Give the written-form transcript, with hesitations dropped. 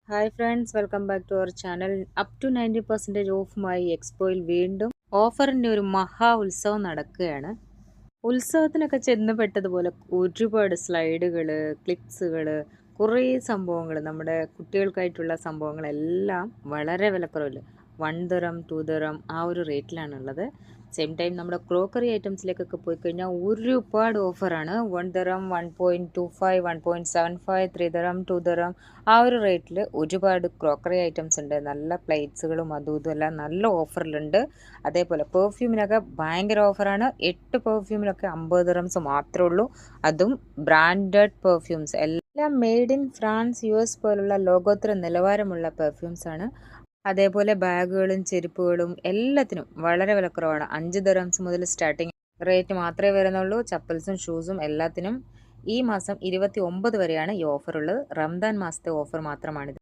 Hi friends, welcome back to our channel. Up to 90% ഓഫുമായി എക്സ്പോയിൽ വീണ്ടും ഓഫറിൻ്റെ ഒരു മഹാ ഉത്സവം നടക്കുകയാണ്. ഉത്സവത്തിനൊക്കെ ചെന്ന് പെട്ടതുപോലെ ഒരുപാട് സ്ലൈഡുകൾ, ക്ലിപ്സുകൾ, കുറേ സംഭവങ്ങൾ, നമ്മുടെ കുട്ടികൾക്കായിട്ടുള്ള സംഭവങ്ങളെല്ലാം വളരെ വിലക്കുറവിൽ 1 ദിറം 2 ദിറം ആ ഒരു റേറ്റിലാണുള്ളത്. സെയിം ടൈം നമ്മുടെ ക്രോക്കറി ഐറ്റംസിലേക്കൊക്കെ പോയി കഴിഞ്ഞാൽ ഒരുപാട് ഓഫറാണ്. 1 ദിറം 1.25 1.75 3 ദിറം 2 ദിറം ആ ഒരു റേറ്റിൽ ഒരുപാട് ക്രോക്കറി ഐറ്റംസ് ഉണ്ട്. നല്ല പ്ലേറ്റ്സുകളും അതും ഇതും എല്ലാം നല്ല ഓഫറിലുണ്ട്. അതേപോലെ പെർഫ്യൂമിനൊക്കെ ഭയങ്കര ഓഫറാണ്. 8 പെർഫ്യൂമിലൊക്കെ 50 ദിറംസ് മാത്രമേ ഉള്ളൂ. അതും ബ്രാൻഡഡ് പെർഫ്യൂംസ്, എല്ലാം മെയ്ഡ് ഇൻ ഫ്രാൻസ്, US പോലുള്ള ലോകോത്തര നിലവാരമുള്ള പെർഫ്യൂംസ് ആണ്. അതേപോലെ ബാഗുകളും ചെരുപ്പുകളും എല്ലാത്തിനും വളരെ വിലക്കുറവാണ്. 5 ദിറംസ് മുതൽ സ്റ്റാർട്ടിങ് റേറ്റ് മാത്രമേ വരുന്നുള്ളൂ. ചപ്പൽസും ഷൂസും എല്ലാത്തിനും ഈ മാസം 29 വരെയാണ് ഈ ഓഫർ ഉള്ളത്. റംദാൻ മാസത്തെ ഓഫർ മാത്രമാണിത്.